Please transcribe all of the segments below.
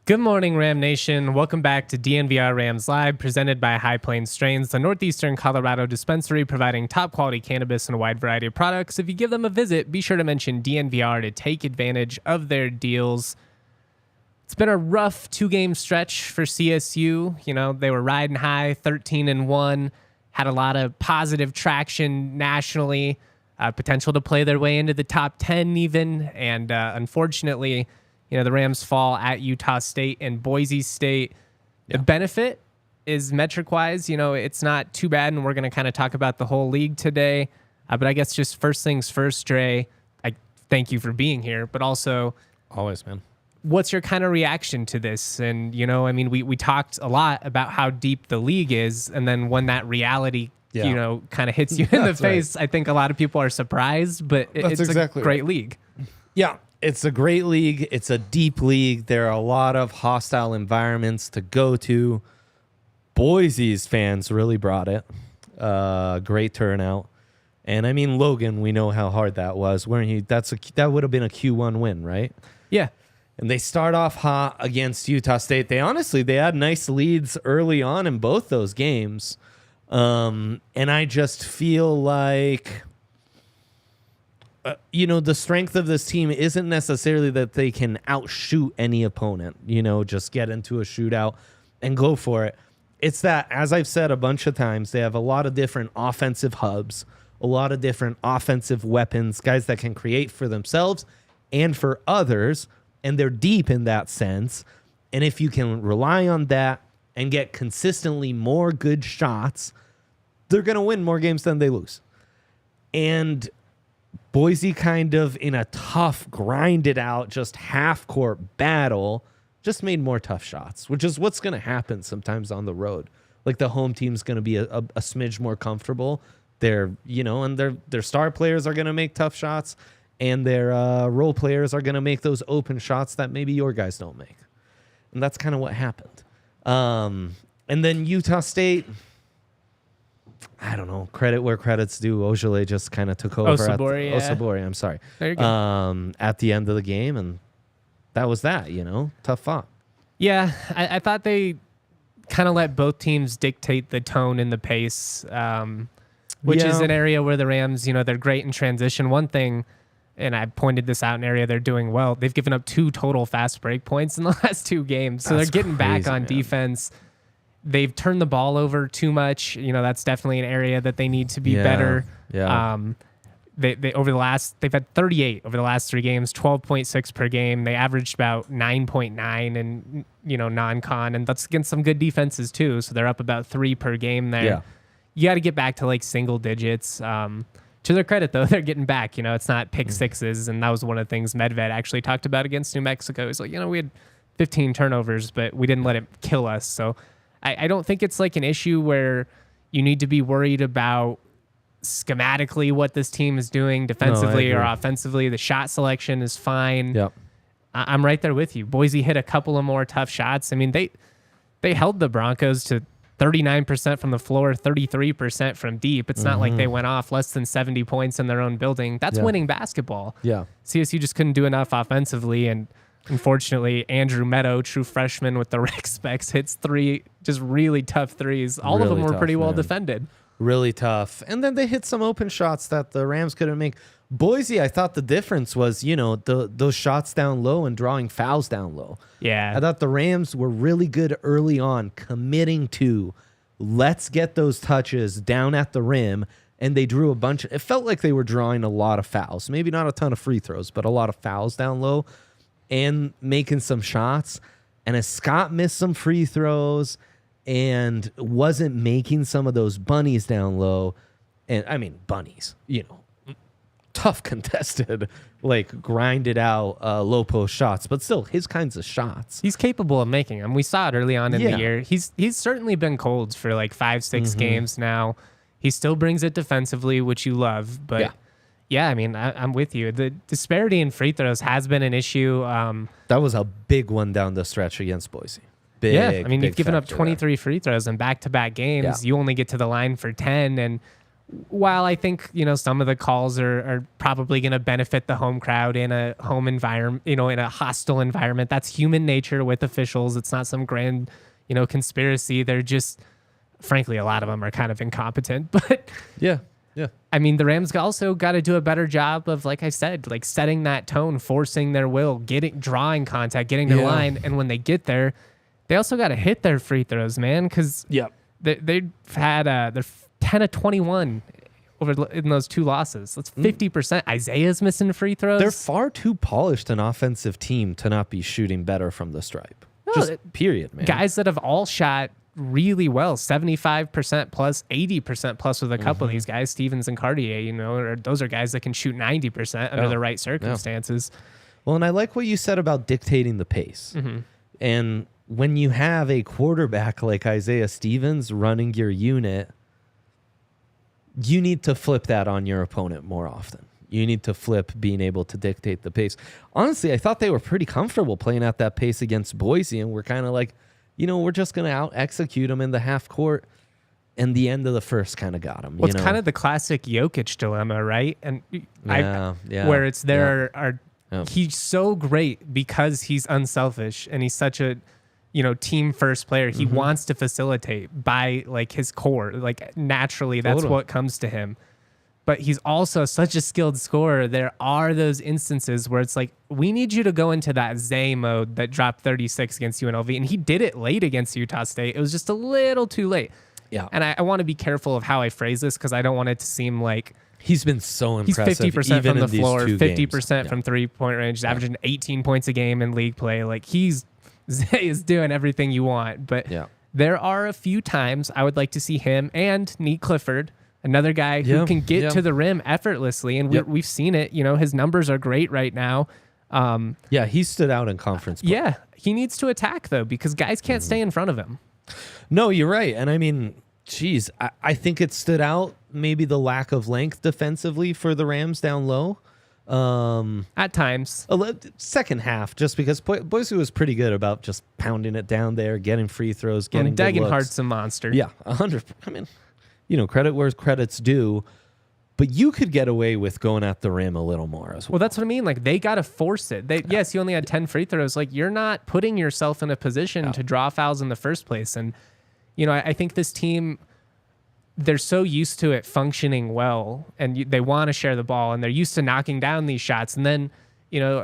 Good morning, Ram Nation. Welcome back to DNVR Rams Live, presented by High Plainz Strains, the Northeastern Colorado dispensary providing top-quality cannabis and a wide variety of products. If you give them a visit, be sure to mention DNVR to take advantage of their deals. It's been a rough two-game stretch for CSU. You know, they were riding high, 13-1, had a lot of positive traction nationally, potential to play their way into the top 10 even, and unfortunately, you know, the Rams fall at Utah State and Boise State. Yeah. The benefit is metric-wise, you know, it's not too bad, and we're going to kind of talk about the whole league today. But I guess just first things first, Dre, I thank you for being here, but also... Always, man. What's your kind of reaction to this? And, you know, I mean, we talked a lot about how deep the league is, and then when that reality, you know, kind of hits you in the face, right. I think a lot of people are surprised, but it's exactly a great league. Yeah. It's a great league. It's a deep league. There are a lot of hostile environments to go to. Boise's fans really brought it. Great turnout. And I mean, Logan, we know how hard that was. That would have been a Q1 win, right? Yeah. And they start off hot against Utah State. They had nice leads early on in both those games. And I just feel like... you know, the strength of this team isn't necessarily that they can outshoot any opponent, you know, just get into a shootout and go for it. It's that, as I've said a bunch of times, they have a lot of different offensive hubs, a lot of different offensive weapons, guys that can create for themselves and for others, and they're deep in that sense. And if you can rely on that and get consistently more good shots, they're going to win more games than they lose. And Boise kind of in a tough, grinded out, just half-court battle, just made more tough shots, which is what's going to happen sometimes on the road. Like the home team's going to be a smidge more comfortable. They're, you know, and their star players are going to make tough shots, and their role players are going to make those open shots that maybe your guys don't make. And that's kind of what happened. And then Utah State... I don't know. Credit where credit's due. Ojale just kind of took over. Osabori, I'm sorry. There you go. At the end of the game, and that was that. You know, tough fought. Yeah, I thought they kind of let both teams dictate the tone and the pace, which is an area where the Rams, you know, they're great in transition. One thing, and I pointed this out, an area they're doing well. They've given up 2 total fast break points in the last 2 games, so they're getting back on defense. They've turned the ball over too much. You know, that's definitely an area that they need to be better. Yeah. They they've had 38 over the last 3 games, 12.6 per game. They averaged about 9.9 in, you know, non-con, and that's against some good defenses too. So they're up about 3 per game there. Yeah. You got to get back to like single digits. To their credit, though, they're getting back. You know, it's not pick sixes, and that was one of the things Medved actually talked about against New Mexico. He's like, you know, we had 15 turnovers, but we didn't let it kill us. So I don't think it's like an issue where you need to be worried about schematically what this team is doing defensively or offensively. The shot selection is fine. Yep. I'm right there with you. Boise hit a couple of more tough shots. I mean, they held the Broncos to 39% from the floor, 33% from deep. It's not like they went off less than 70 points in their own building. That's winning basketball. Yeah. CSU just couldn't do enough offensively, and unfortunately, Andrew Meadow, true freshman with the rec specs, hits 3 just really tough threes. All of them were pretty well defended. Really tough. And then they hit some open shots that the Rams couldn't make. Boise, I thought the difference was, you know, those shots down low and drawing fouls down low. Yeah. I thought the Rams were really good early on, committing to, let's get those touches down at the rim. And they drew a bunch. It felt like they were drawing a lot of fouls. Maybe not a ton of free throws, but a lot of fouls down low and making some shots. And as Scott missed some free throws and wasn't making some of those bunnies down low, and I mean bunnies, you know, tough contested like grinded out low post shots, but still his kinds of shots. He's capable of making them. We saw it early on in the year. He's certainly been cold for like 5-6 games now. He still brings it defensively, which you love. But yeah, I mean, I'm with you. The disparity in free throws has been an issue. That was a big one down the stretch against Boise. Big, yeah, I mean, you've given up 23 there. free throws in back-to-back games. You only get to the line for 10. And while I think, some of the calls are probably going to benefit the home crowd in a home environment, in a hostile environment, that's human nature with officials. It's not some grand, conspiracy. They're just, frankly, a lot of them are kind of incompetent. But yeah. I mean, the Rams also got to do a better job of, like I said, like setting that tone, forcing their will, drawing contact, getting to the line. And when they get there, they also got to hit their free throws, man, because they've had they're 10 of 21 in those 2 losses. That's 50%. Isaiah's missing free throws. They're far too polished an offensive team to not be shooting better from the stripe. Period, man. Guys that have all shot really well, 75% plus, 80% plus with a couple of these guys, Stevens and Cartier, those are guys that can shoot 90% under the right circumstances. Well, and I like what you said about dictating the pace. And when you have a quarterback like Isaiah Stevens running your unit, you need to flip that on your opponent more often. You need to flip being able to dictate the pace. Honestly, I thought they were pretty comfortable playing at that pace against Boise, and we're kind of like, we're just going to out-execute them in the half court, and the end of the first kind of got them. Well, it's kind of the classic Jokic dilemma, right? And where it's he's so great because he's unselfish, and he's such a team first player. He wants to facilitate by like his core, like naturally that's what comes to him. But he's also such a skilled scorer. There are those instances where it's like, we need you to go into that Zay mode that dropped 36 against UNLV. And he did it late against Utah State. It was just a little too late. Yeah. And I want to be careful of how I phrase this because I don't want it to seem like he's been so impressive. He's 50% from the floor, 50% games. from 3-point range. He's averaging 18 points a game in league play. Like Zay is doing everything you want. But there are a few times I would like to see him and Nate Clifford, another guy who can get to the rim effortlessly. And we've seen it. His numbers are great right now. He stood out in conference play. Yeah, he needs to attack, though, because guys can't stay in front of him. No, you're right. And I mean, geez, I think it stood out maybe the lack of length defensively for the Rams down low. At times. Second half, just because Boise was pretty good about just pounding it down there, getting free throws, getting good looks. Degenhardt's a monster. Yeah, 100. I mean, credit where credit's due, but you could get away with going at the rim a little more as well. Well, that's what I mean. Like, they got to force it. Yes, you only had 10 free throws. Like, you're not putting yourself in a position to draw fouls in the first place. And, I think this team, they're so used to it functioning well, and they want to share the ball, and they're used to knocking down these shots. And then,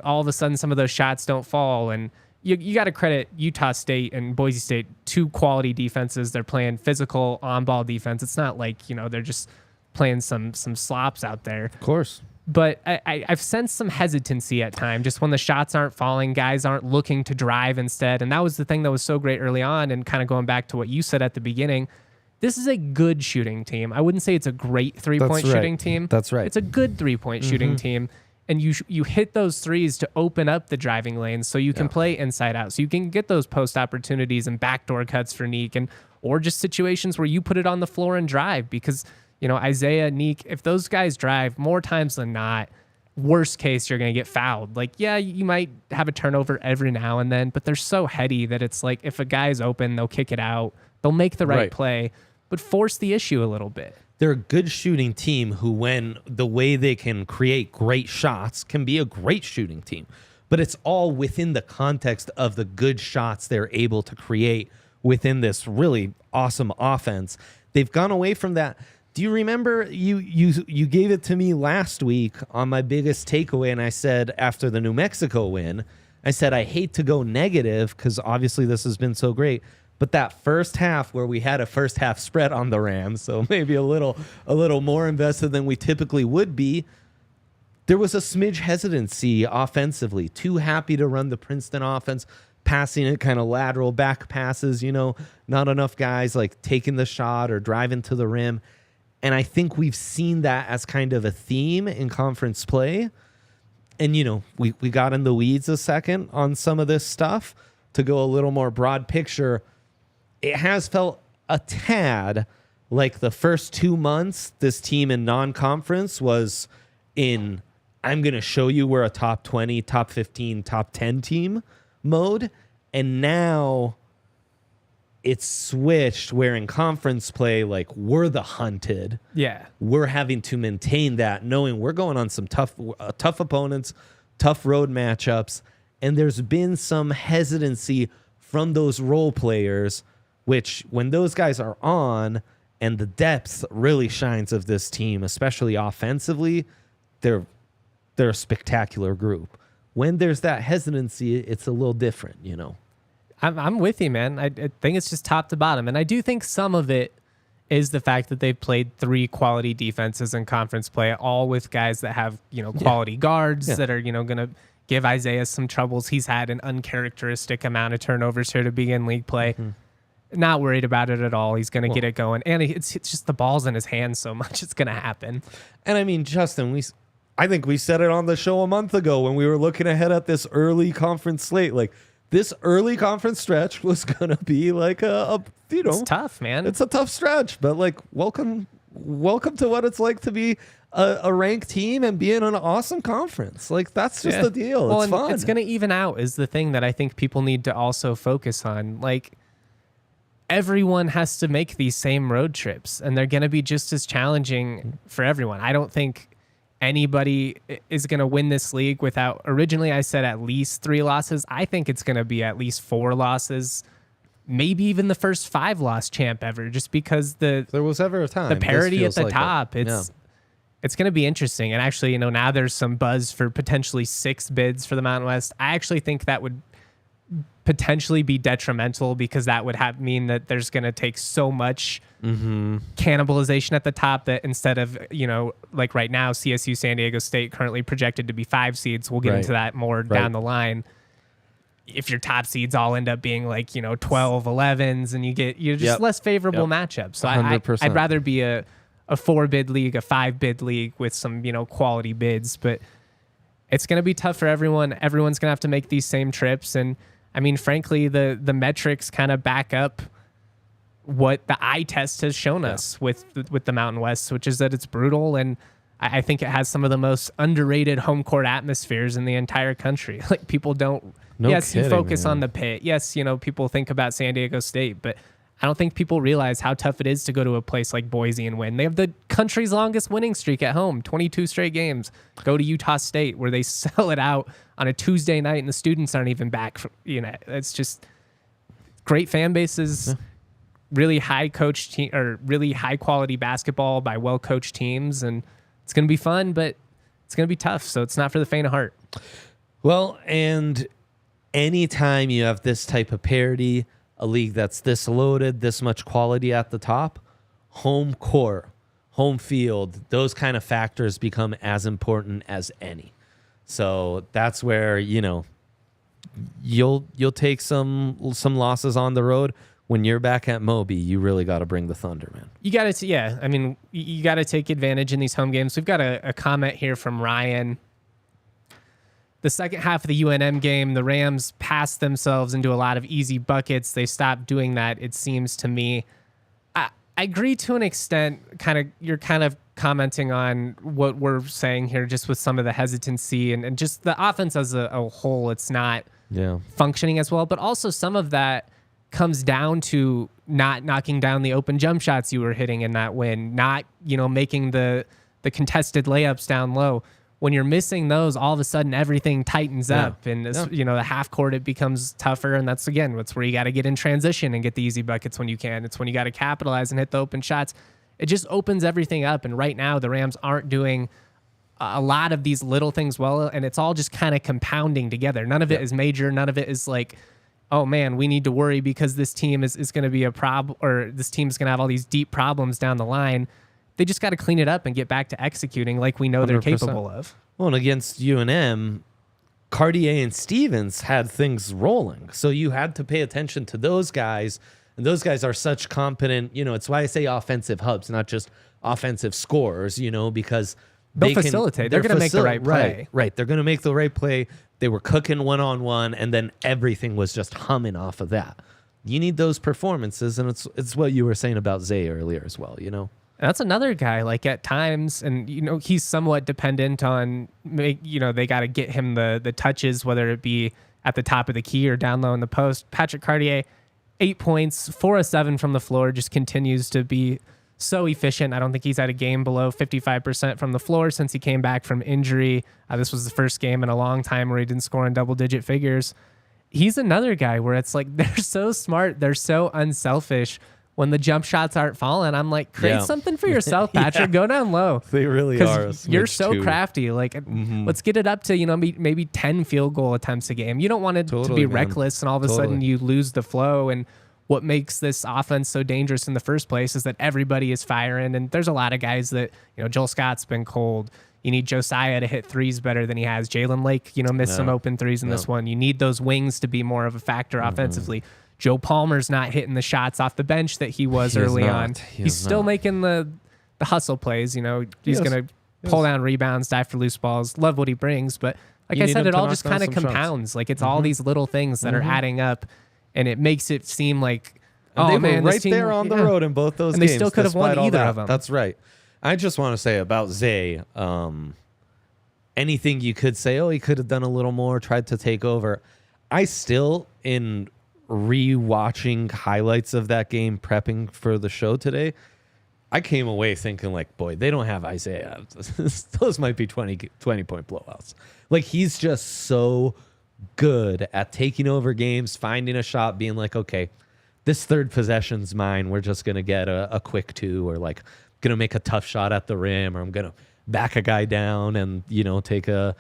all of a sudden some of those shots don't fall. And you got to credit Utah State and Boise State, 2 quality defenses. They're playing physical on-ball defense. It's not like, they're just playing some slops out there. Of course. But I've sensed some hesitancy at times, just when the shots aren't falling, guys aren't looking to drive instead. And that was the thing that was so great early on, and kind of going back to what you said at the beginning. This is a good shooting team. I wouldn't say it's a great three-point shooting team. That's right. It's a good three-point shooting team. And you hit those threes to open up the driving lanes so you can play inside out. So you can get those post opportunities and backdoor cuts for Neek, or just situations where you put it on the floor and drive. Because, Isaiah, Neek, if those guys drive, more times than not, worst case, you're going to get fouled. Like, yeah, you might have a turnover every now and then, but they're so heady that it's like if a guy's open, they'll kick it out. They'll make the right play, but force the issue a little bit. They're a good shooting team who, when the way they can create great shots, can be a great shooting team. But it's all within the context of the good shots they're able to create within this really awesome offense. They've gone away from that. Do you remember you gave it to me last week on my biggest takeaway, and I said after the New Mexico win, I said I hate to go negative because obviously this has been so great. But that first half where we had a first half spread on the Rams, so maybe a little more invested than we typically would be, there was a smidge hesitancy offensively. Too happy to run the Princeton offense, passing it kind of lateral back passes, not enough guys like taking the shot or driving to the rim. And I think we've seen that as kind of a theme in conference play. And, we got in the weeds a second on some of this stuff to go a little more broad picture. It has felt a tad like the first 2 months, this team in non-conference was in, I'm going to show you we're a top 20, top 15, top 10 team mode. And now it's switched where in conference play, like we're the hunted. Yeah. We're having to maintain that, knowing we're going on some tough opponents, tough road matchups. And there's been some hesitancy from those role players, which when those guys are on and the depth really shines of this team, especially offensively, they're a spectacular group. When there's that hesitancy, it's a little different, I'm with you, man. I think it's just top to bottom. And I do think some of it is the fact that they've played 3 quality defenses in conference play, all with guys that have, quality guards that are, going to give Isaiah some troubles. He's had an uncharacteristic amount of turnovers here to begin league play. Not worried about it at all. He's going to get it going. And it's just the ball's in his hands so much. It's going to happen. And I mean, Justin, I think we said it on the show a month ago when we were looking ahead at this early conference slate. Like, this early conference stretch was going to be like it's tough, man. It's a tough stretch, but like, welcome to what it's like to be a ranked team and be in an awesome conference. Like, that's just the deal. Well, it's fun. It's going to even out is the thing that I think people need to also focus on. Like, everyone has to make these same road trips, and they're going to be just as challenging for everyone. I don't think anybody is going to win this league without, originally I said at least 3 losses. I think it's going to be at least 4 losses, maybe even the first 5-loss champ ever, just because there was ever a time the parity at the top. It's going to be interesting. And actually, now there's some buzz for potentially 6 bids for the Mountain West. I actually think that would potentially be detrimental because that would mean that there's going to take so much cannibalization at the top that instead of, like right now, CSU San Diego State currently projected to be 5 seeds. We'll get into that more down the line. If your top seeds all end up being like, 12, 11s and you're just less favorable matchups. So I'd rather be a 4-bid league, a 5-bid league with some, quality bids, but it's going to be tough for everyone. Everyone's going to have to make these same trips. And I mean, frankly, the metrics kind of back up what the eye test has shown us with the Mountain West, which is that it's brutal. And I think it has some of the most underrated home court atmospheres in the entire country. Like, people don't, you focus on the pit. Yes, people think about San Diego State, but I don't think people realize how tough it is to go to a place like Boise and win. They have the country's longest winning streak at home, 22 straight games. Go to Utah State where they sell it out on a Tuesday night and the students aren't even back. It's just great fan bases, really high coached team, or really high quality basketball by well coached teams, and it's going to be fun, but it's going to be tough. So it's not for the faint of heart. Well, and anytime you have this type of parity, a league that's this loaded, this much quality at the top, home court, home field, those kind of factors become as important as any. So that's where, you'll take some losses on the road. When you're back at Moby, you really got to bring the thunder, man. You got to, I mean, you got to take advantage in these home games. We've got a comment here from Ryan. The second half of the UNM game, the Rams passed themselves into a lot of easy buckets. They stopped doing that, it seems to me. I agree to an extent. You're kind of commenting on what we're saying here, just with some of the hesitancy and just the offense as a whole. It's not functioning as well, but also some of that comes down to not knocking down the open jump shots you were hitting in that win, not making the contested layups down low. When you're missing those, all of a sudden everything tightens up, and the half court, it becomes tougher. And that's where you got to get in transition and get the easy buckets when you can. It's when you got to capitalize and hit the open shots. It just opens everything up. And right now the Rams aren't doing a lot of these little things well, and it's all just kind of compounding together. None of it is major. None of it is like, oh man, we need to worry because this team is going to be a problem, or this team's going to have all these deep problems down the line. They just got to clean it up and get back to executing like we know 100%. They're capable of. Well, and against UNM, Cartier and Stevens had things rolling. So you had to pay attention to those guys. And those guys are such competent, it's why I say offensive hubs, not just offensive scorers, because They'll facilitate. They're going to make the right play. Right. They're going to make the right play. They were cooking one-on-one, and then everything was just humming off of that. You need those performances, and it's what you were saying about Zay earlier as well, you know? That's another guy, like at times, and, you know, he's somewhat dependent on, you know, they got to get him the touches, whether it be at the top of the key or down low in the post. Patrick Cartier, 8 points, 4 of 7 from the floor, just continues to be so efficient. I don't think he's had a game below 55% from the floor since he came back from injury. This was the first game in a long time where he didn't score in double-digit figures. He's another guy where it's like they're so smart, they're so unselfish. When the jump shots aren't falling, I'm like, create something for yourself, Patrick. Go down low. They really are. You're so crafty. Like, let's get it up to, you know, maybe 10 field goal attempts a game. You don't want it to be reckless, and all of a sudden you lose the flow. And what makes this offense so dangerous in the first place is that everybody is firing. And there's a lot of guys that, you know, Joel Scott's been cold. You need Josiah to hit threes better than he has. Jalen Lake, you know, missed some open threes in this one. You need those wings to be more of a factor offensively. Joe Palmer's not hitting the shots off the bench that he was early on. He's still making the hustle plays. You know, he's going to pull down rebounds, dive for loose balls. Love what he brings. But like I said, it all just kind of compounds. Like it's all these little things that are adding up, and it makes it seem like, they were right there on the road in both those and games. They still could have won either of them. That's right. I just want to say about Zay, anything you could say, oh, he could have done a little more, tried to take over. I still, in re-watching highlights of that game, prepping for the show today, I came away thinking like, boy, they don't have Isaiah. Those might be 20-point blowouts. Like, he's just so good at taking over games, finding a shot, being like, okay, this third possession's mine. We're just going to get a quick 2, or like going to make a tough shot at the rim, or I'm going to back a guy down and, you know, take a,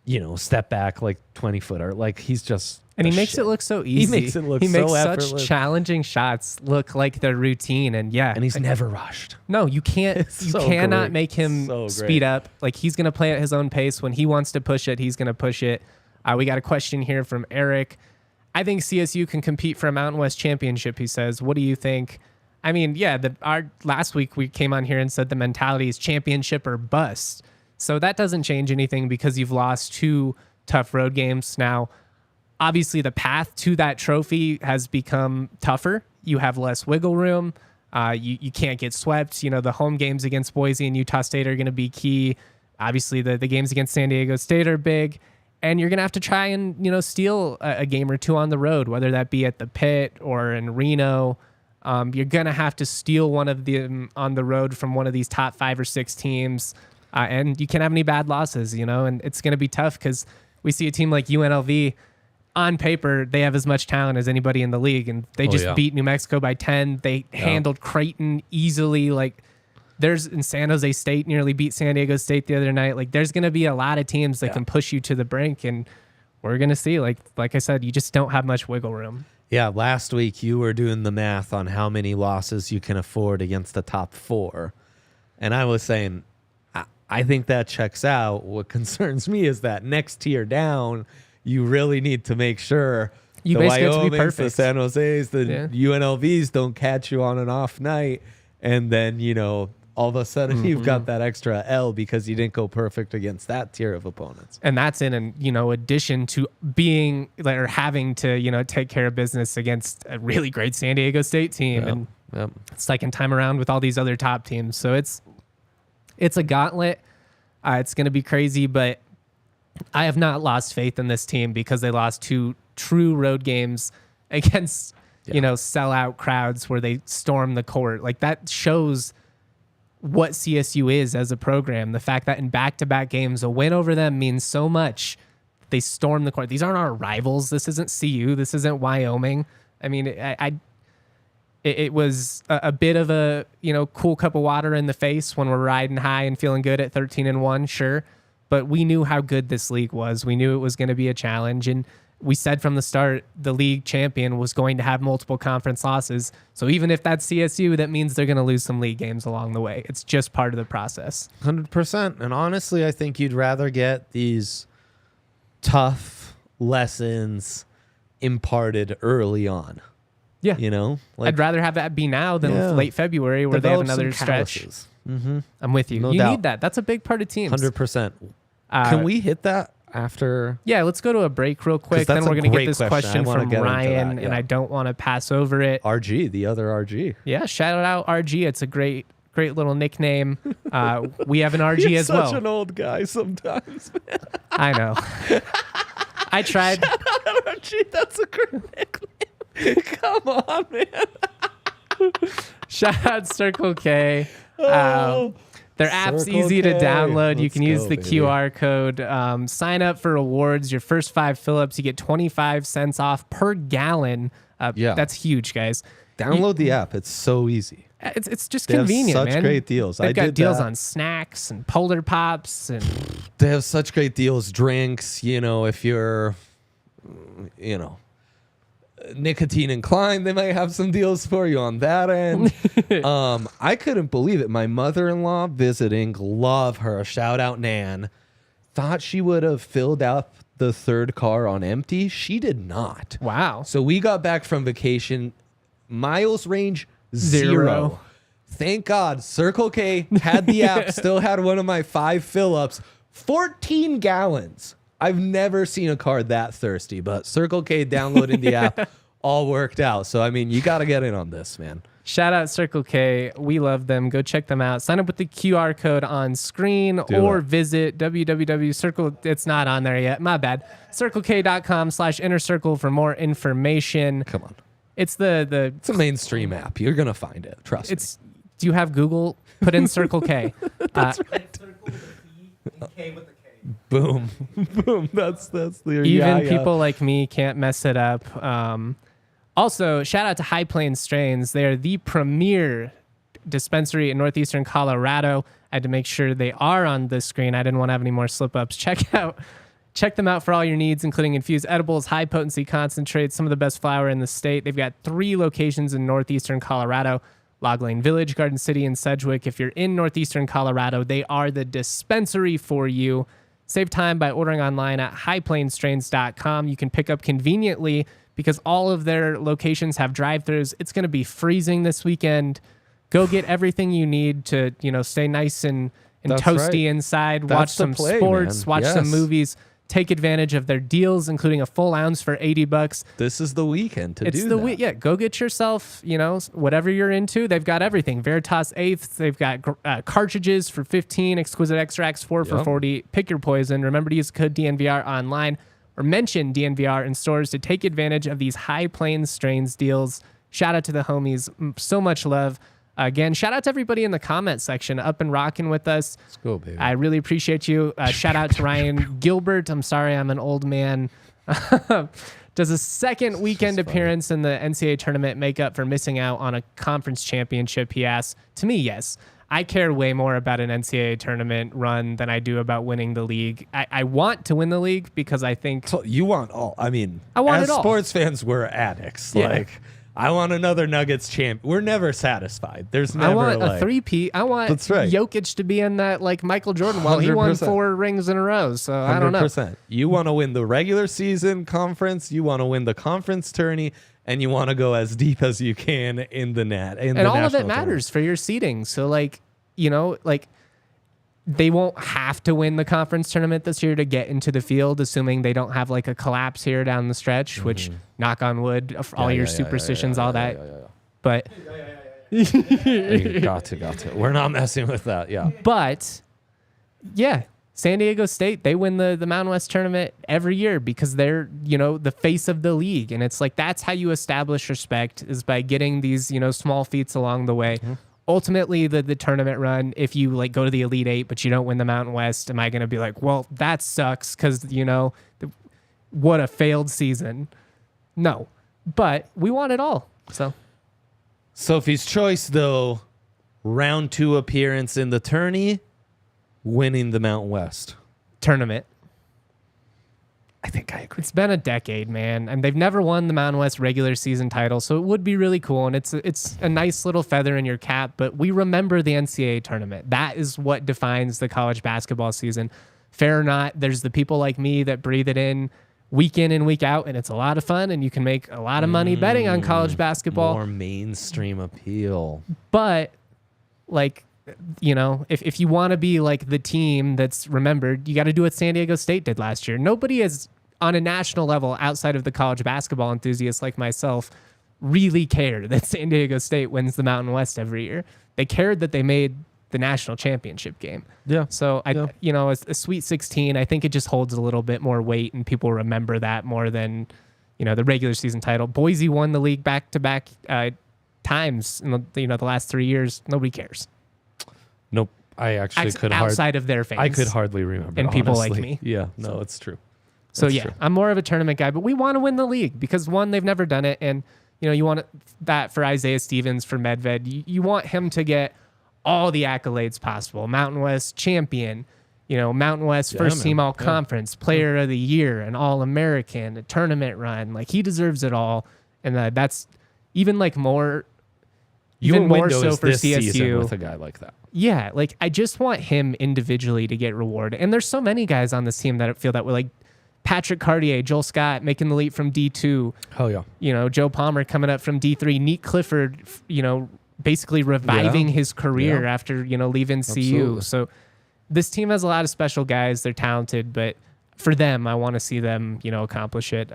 you know, step back like 20-footer. Like, he's just... And he makes it look so easy. He makes it look so effortless. Such challenging shots look like they're routine. And and he's never rushed. No, you can't. You cannot make him speed up. Like, he's going to play at his own pace. When he wants to push it, he's going to push it. We got a question here from Eric. I think CSU can compete for a Mountain West championship, he says. What do you think? I mean, our last week we came on here and said the mentality is championship or bust. So that doesn't change anything because you've lost 2 tough road games. Now, obviously, the path to that trophy has become tougher. You have less wiggle room. You can't get swept. You know, the home games against Boise and Utah State are going to be key. Obviously, the games against San Diego State are big. And you're going to have to try and, you know, steal a game or 2 on the road, whether that be at the Pit or in Reno. You're going to have to steal one of them on the road from one of these top 5 or 6 teams. And you can't have any bad losses, you know, and it's going to be tough because we see a team like UNLV. On paper, they have as much talent as anybody in the league, and they just beat New Mexico by 10. They handled Creighton easily. Like, in San Jose State nearly beat San Diego State the other night. Like, there's going to be a lot of teams that can push you to the brink, and we're going to see. Like I said, you just don't have much wiggle room. Yeah, last week you were doing the math on how many losses you can afford against the top 4, and I was saying, I think that checks out. What concerns me is that next tier down, you really need to make sure you the basically have to be Wyomings, perfect. the San Jose's, the UNLVs don't catch you on an off night, and then, you know, all of a sudden you've got that extra L because you didn't go perfect against that tier of opponents. And that's in, you know, addition to being or having to, you know, take care of business against a really great San Diego State team, and second time around with all these other top teams. So it's a gauntlet. It's going to be crazy, but I have not lost faith in this team because they lost 2 true road games against, you know, sellout crowds where they storm the court. Like, that shows what CSU is as a program. The fact that in back-to-back games, a win over them means so much. They storm the court. These aren't our rivals. This isn't CU. This isn't Wyoming. I mean, it was a bit of a, you know, cool cup of water in the face when we're riding high and feeling good at 13-1, sure. But we knew how good this league was. We knew it was going to be a challenge. And we said from the start, the league champion was going to have multiple conference losses. So even if that's CSU, that means they're going to lose some league games along the way. It's just part of the process. 100%. And honestly, I think you'd rather get these tough lessons imparted early on. Yeah. You know? Like, I'd rather have that be now than late February where they have another stretch. I'm with you. No you doubt. need that. That's a big part of teams. 100%. Can we hit that after? Yeah, let's go to a break real quick. Then we're going to get this question from Ryan, and I don't want to pass over it. RG, the other RG. Yeah, shout out RG. It's a great little nickname. We have an RG You're as well. such an old guy sometimes, man. I know. I tried. Shout out RG. That's a great nickname. Come on, man. Shout out Circle K. Oh. Their app's Circle easy to K. download. You Let's can use go, the baby. QR code. Sign up for rewards. Your first 5 fill-ups, you get 25 cents off per gallon. Yeah. That's huge, guys. Download the app. It's so easy. It's just They have convenient, such man. great deals. They've I got did deals that. on snacks and Polar Pops and They have such great deals. Drinks, if you're, nicotine inclined, they might have some deals for you on that end. I couldn't believe it. My mother-in-law visiting, love her. Shout out Nan. Thought she would have filled up the third car on empty. She did not. wow. So we got back from vacation. Miles range Zero. 0. Thank God Circle K had the app, still had one of my 5 fill-ups. 14 gallons. I've never seen a car that thirsty, but Circle K downloading the app all worked out. So, you got to get in on this, man. Shout out Circle K. We love them. Go check them out. Sign up with the QR code on screen or visit www.circle. It's not on there yet. My bad. CircleK.com/innercircle for more information. Come on. It's It's a mainstream app. You're going to find it. Trust me. do you have Google? Put in Circle K. That's right. Boom. Boom. That's the Even people like me can't mess it up. Also, shout out to High Plainz Strains. They're the premier dispensary in northeastern Colorado. I had to make sure they are on the screen. I didn't want to have any more slip-ups. Check them out for all your needs, including infused edibles, high-potency concentrates, some of the best flower in the state. They've got 3 locations in northeastern Colorado, Log Lane Village, Garden City, and Sedgwick. If you're in northeastern Colorado, they are the dispensary for you. Save time by ordering online at highplainstrains.com. You can pick up conveniently because all of their locations have drive-thrus. It's going to be freezing this weekend. Go get everything you need to, stay nice and toasty right. inside. That's Watch the some play, sports, man. watch some Yes. movies. Take advantage of their deals, including a full ounce for $80. This is the weekend to It's do the that. week. Yeah, go get yourself, whatever you're into. They've got everything. Veritas Eighths. They've got cartridges for 15, exquisite extracts 4 for 40. Pick your poison. Remember to use code DNVR online or mention DNVR in stores to take advantage of these High Plainz Strains deals. Shout out to the homies. So much love. Again, shout out to everybody in the comment section up and rocking with us. Let's go, baby. I really appreciate you. Shout out to Ryan Gilbert. I'm sorry I'm an old man. Does a second weekend appearance in the NCAA tournament make up for missing out on a conference championship, he asks. To me, yes. I care way more about an NCAA tournament run than I do about winning the league. I want to win the league because I think... So you want all. I want as it all. Sports fans, we're addicts. Yeah. I want another Nuggets champ. We're never satisfied. There's never I want a three-peat. I want That's right. Jokic to be in that like Michael Jordan. Well, he won 100%. 4 rings in a row, so I don't know. 100%. You want to win the regular season conference. You want to win the conference tourney, and you want to go as deep as you can in the net. And all of it matters for your seeding. So they won't have to win the conference tournament this year to get into the field, assuming they don't have like a collapse here down the stretch, which knock on wood, all your superstitions, all that. But got to. We're not messing with that. Yeah. But yeah, San Diego State, they win the Mountain West tournament every year because they're, the face of the league. And it's like, that's how you establish respect, is by getting these, small feats along the way. Ultimately, the tournament run, if you like go to the Elite Eight, but you don't win the Mountain West, am I going to be like, well, that sucks because, what a failed season? No, but we want it all. So Sophie's choice, though, round 2 appearance in the tourney, winning the Mountain West tournament. I think I agree. It's been a decade, man, and they've never won the Mountain West regular season title, so it would be really cool, and it's a nice little feather in your cap, but we remember the NCAA tournament. That is what defines the college basketball season. Fair or not, there's the people like me that breathe it in and week out, and it's a lot of fun, and you can make a lot of money betting on college basketball. More mainstream appeal. But, if you want to be like the team that's remembered, you got to do what San Diego State did last year. Nobody is on a national level outside of the college basketball enthusiasts like myself really cared that San Diego State wins the Mountain West every year. They cared that they made the national championship game. Yeah. So a Sweet 16, I think it just holds a little bit more weight and people remember that more than, the regular season title. Boise won the league back-to-back times in the last 3 years. Nobody cares. Nope. I actually could outside of their fans. I could hardly remember. And people honestly. like me. Yeah. No, it's true. So yeah, I'm more of a tournament guy, but we want to win the league because one, they've never done it, and you want that for Isaiah Stevens, for Medved. You want him to get all the accolades possible. Mountain West champion, Mountain West first team all conference, player of the year, an All-American, a tournament run. Like he deserves it all, and that's even like more. Even more so for CSU with a guy like that. Yeah, like I just want him individually to get rewarded. And there's so many guys on this team that feel that way, like Patrick Cartier, Joel Scott making the leap from D2. Hell yeah. Joe Palmer coming up from D3. Neat Clifford, basically reviving his career after, leaving CU. So this team has a lot of special guys. They're talented, but for them, I want to see them, accomplish it.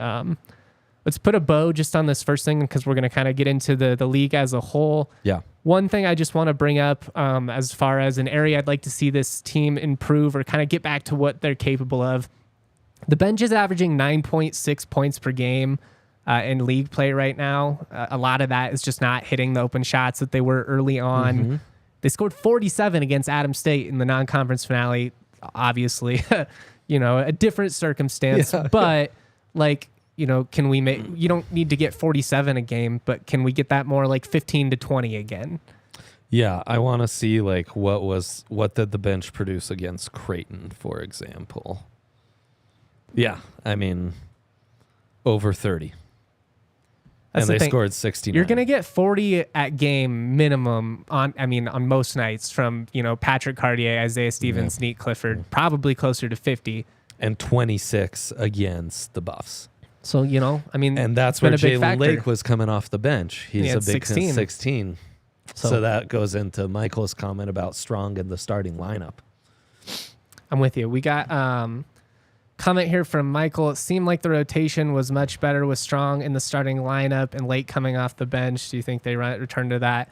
Let's put a bow just on this first thing because we're going to kind of get into the league as a whole. Yeah. One thing I just want to bring up as far as an area I'd like to see this team improve or kind of get back to what they're capable of. The bench is averaging 9.6 points per game in league play right now. A lot of that is just not hitting the open shots that they were early on. Mm-hmm. They scored 47 against Adams State in the non-conference finale. Obviously, a different circumstance, but can we make, you don't need to get 47 a game, but can we get that more like 15 to 20 again? Yeah, I want to see like what did the bench produce against Creighton, for example. Yeah, I mean, over 30. And they scored 69. You're going to get 40 at game minimum on most nights from, Patrick Cartier, Isaiah Stevens, Neat Clifford, probably closer to 50. And 26 against the Buffs. So, and that's where Jalen Lake was coming off the bench. He's a big 16. So that goes into Michael's comment about Strong in the starting lineup. I'm with you. We got comment here from Michael. It seemed like the rotation was much better with Strong in the starting lineup and Lake coming off the bench. Do you think they return to that?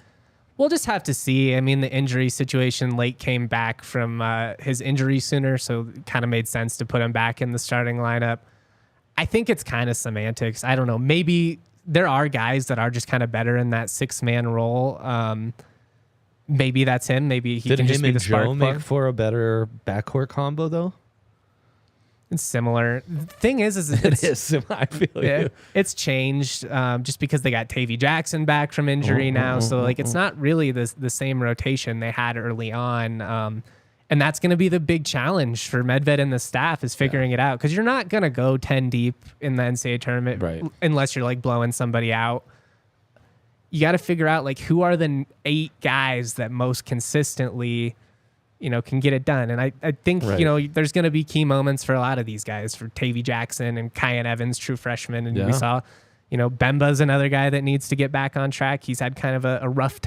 We'll just have to see. I mean, the injury situation, Lake came back from his injury sooner, so it kind of made sense to put him back in the starting lineup. I think it's kind of semantics. I don't know. Maybe there are guys that are just kind of better in that 6-man role. Maybe that's him. Maybe he can just be the spark plug. Did him and Joe make for a better backcourt combo, though? It's similar. The thing is it is. I feel you. It's changed just because they got Tavy Jackson back from injury now. So it's not really the same rotation they had early on. And that's going to be the big challenge for Medved and the staff is figuring it out because you're not going to go 10 deep in the NCAA tournament unless you're like blowing somebody out. You got to figure out like who are the 8 guys that most consistently, can get it done. And I think, there's going to be key moments for a lot of these guys, for Tavy Jackson and Kyan Evans, true freshman. And we saw, Bemba's another guy that needs to get back on track. He's had kind of a rough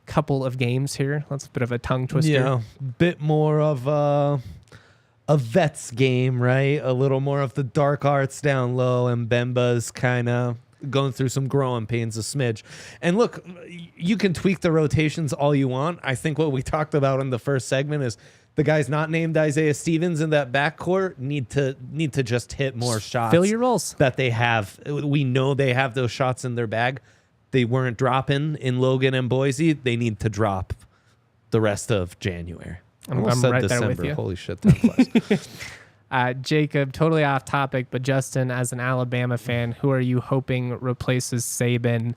couple of games here. That's a bit of a tongue twister. Yeah, bit more of a vet's game, right? A little more of the dark arts down low, and Bemba's kind of going through some growing pains a smidge. And look, you can tweak the rotations all you want. I think what we talked about in the first segment is the guys not named Isaiah Stevens in that backcourt need to just hit more shots. Fill your roles that they have. We know they have those shots in their bag. They weren't dropping in Logan and Boise. They need to drop the rest of January. I'm right December. there with you. Holy shit, that flies. Jacob, totally off topic, but Justin, as an Alabama fan, who are you hoping replaces Saban?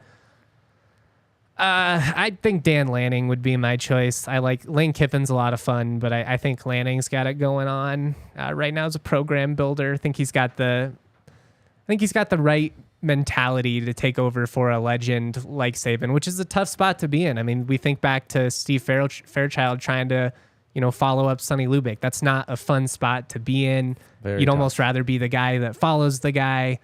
I think Dan Lanning would be my choice. I like Lane Kiffin's a lot of fun, but I think Lanning's got it going on right now as a program builder. I think he's got the right mentality to take over for a legend like Saban, which is a tough spot to be in. I mean, we think back to Steve Fairchild trying to, follow up Sonny Lubick. That's not a fun spot to be in. You'd almost rather be the guy that follows the guy.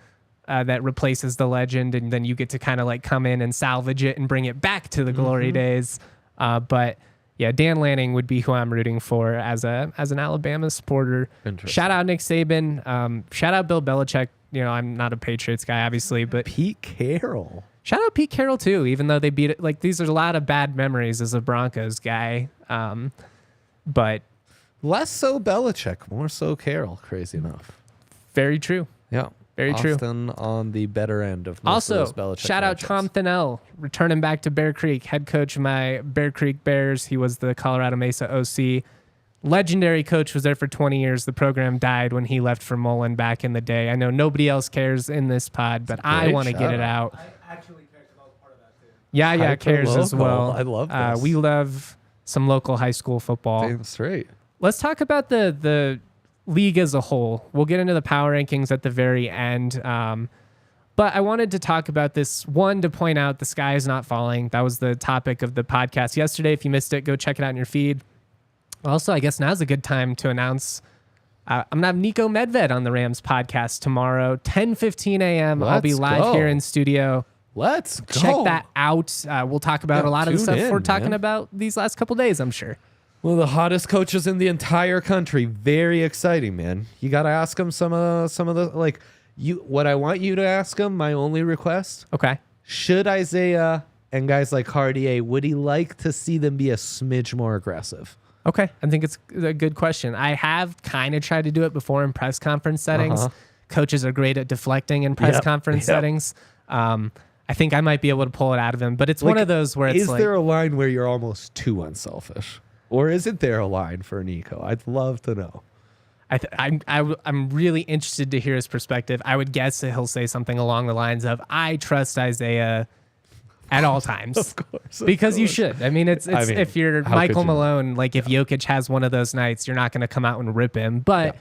that replaces the legend, and then you get to kind of like come in and salvage it and bring it back to the glory days. But yeah, Dan Lanning would be who I'm rooting for as an Alabama supporter. Shout out Nick Saban. Shout out Bill Belichick. You know, I'm not a Patriots guy, obviously, but Pete Carroll. Shout out Pete Carroll too, even though they beat it. Like, these are a lot of bad memories as a Broncos guy. But less so Belichick, more so Carroll. Crazy enough. Very true. Yeah. Very true. Often on the better end of most also, of those Belichick shout out matchups. Tom Thinnell, returning back to Bear Creek, head coach of my Bear Creek Bears. He was the Colorado Mesa OC. Legendary coach, was there for 20 years. The program died when he left for Mullen back in the day. I know nobody else cares in this pod, but I want to get it out. I actually cares about part of that too. Yeah, Hyper cares as local. well. I love this. We love some local high school football. Damn straight. Let's talk about the league as a whole. We'll get into the power rankings at the very end. But I wanted to talk about this, one, to point out the sky is not falling. That was the topic of the podcast yesterday. If you missed it, go check it out in your feed. Also, I guess now's a good time to announce I'm going to have Nico Medved on the Rams podcast tomorrow, 10:15 a.m. I'll be live here in studio. Let's go. Check that out. We'll talk about a lot of the tune stuff we're in, talking man. about these last couple days, I'm sure. One of the hottest coaches in the entire country. Very exciting, man. You got to ask him some of the like what I want you to ask him. My only request: Okay. should Isaiah and guys like Cartier, would he like to see them be a smidge more aggressive? Okay. I think it's a good question. I have kind of tried to do it before in press conference settings. Coaches are great at deflecting in press conference settings. I think I might be able to pull it out of him, but it's one of those where it's is like, there a line where you're almost too unselfish? Or isn't there a line for Nico? I'd love to know. I'm really interested to hear his perspective. I would guess that he'll say something along the lines of, I trust Isaiah at all times. Of course. Because you should. I mean, if you're how Michael could you not? Malone, like if Jokic has one of those nights, you're not going to come out and rip him. But